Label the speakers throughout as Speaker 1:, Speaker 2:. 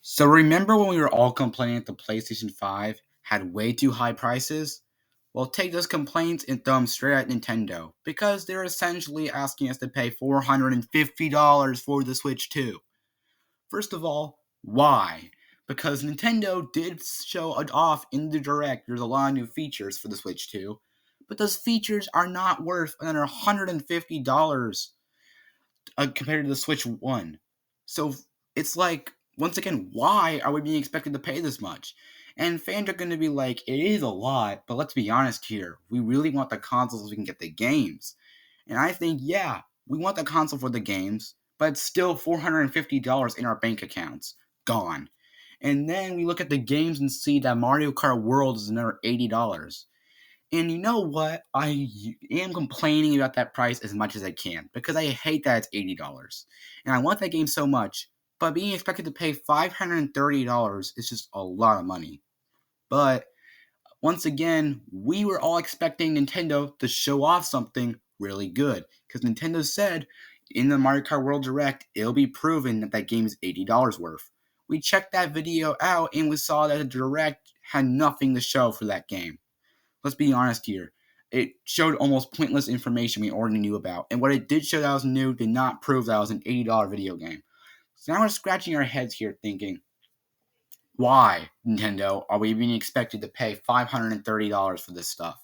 Speaker 1: So remember when we were all complaining that the PlayStation 5 had way too high prices? Well, take those complaints and throw them straight at Nintendo because they're essentially asking us to pay $450 for the Switch 2. First of all, why? Because Nintendo did show it off in the Direct. There's a lot of new features for the Switch 2, but those features are not worth another $150 compared to the Switch 1. So it's like, once again, why are we being expected to pay this much? And fans are going to be like, it is a lot, but let's be honest here. We really want the consoles so we can get the games. And I think, yeah, we want the console for the games, but it's still $450 in our bank accounts. Gone. And then we look at the games and see that Mario Kart World is another $80. And you know what? I am complaining about that price as much as I can because I hate that it's $80. And I want that game so much, but being expected to pay $530 is just a lot of money. But once again, we were all expecting Nintendo to show off something really good because Nintendo said in the Mario Kart World Direct, it'll be proven that that game is $80 worth. We checked that video out and we saw that the Direct had nothing to show for that game. Let's be honest here. It showed almost pointless information we already knew about, and what it did show that was new did not prove that it was an $80 video game. So now we're scratching our heads here thinking, why, Nintendo, are we being expected to pay $530 for this stuff?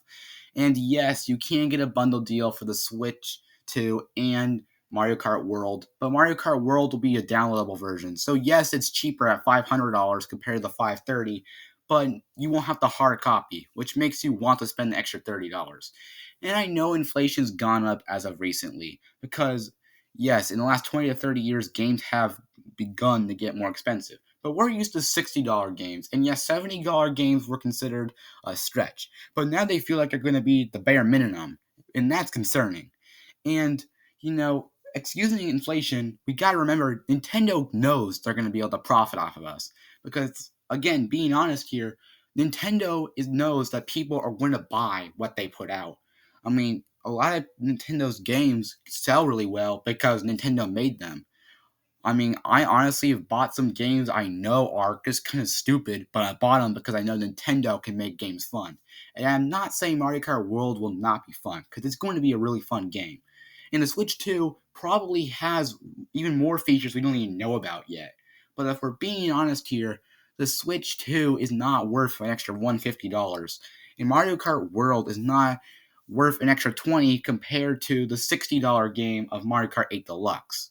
Speaker 1: And yes, you can get a bundle deal for the Switch 2 and Mario Kart World, but Mario Kart World will be a downloadable version. So yes, it's cheaper at $500 compared to the $530, but you won't have the hard copy, which makes you want to spend the extra $30. And I know inflation's gone up as of recently, because yes, in the last 20 to 30 years, games have begun to get more expensive. But we're used to $60 games, and yes, $70 games were considered a stretch. But now they feel like they're going to be the bare minimum, and that's concerning. And, excusing inflation, we got to remember Nintendo knows they're going to be able to profit off of us. Because, again, being honest here, Nintendo knows that people are going to buy what they put out. I mean, a lot of Nintendo's games sell really well because Nintendo made them. I mean, I honestly have bought some games I know are just kind of stupid, but I bought them because I know Nintendo can make games fun. And I'm not saying Mario Kart World will not be fun, because it's going to be a really fun game. And the Switch 2 probably has even more features we don't even know about yet. But if we're being honest here, the Switch 2 is not worth an extra $150. And Mario Kart World is not worth an extra $20 compared to the $60 game of Mario Kart 8 Deluxe.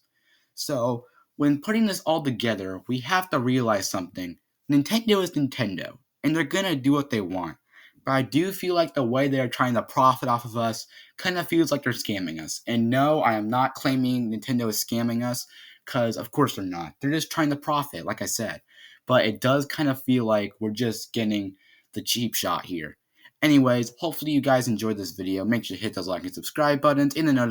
Speaker 1: So, when putting this all together, we have to realize something. Nintendo is Nintendo, and they're gonna do what they want. But I do feel like the way they're trying to profit off of us kind of feels like they're scamming us. And no, I am not claiming Nintendo is scamming us, because of course they're not. They're just trying to profit, like I said. But it does kind of feel like we're just getting the cheap shot here. Anyways, hopefully you guys enjoyed this video. Make sure to hit those like and subscribe buttons and the notification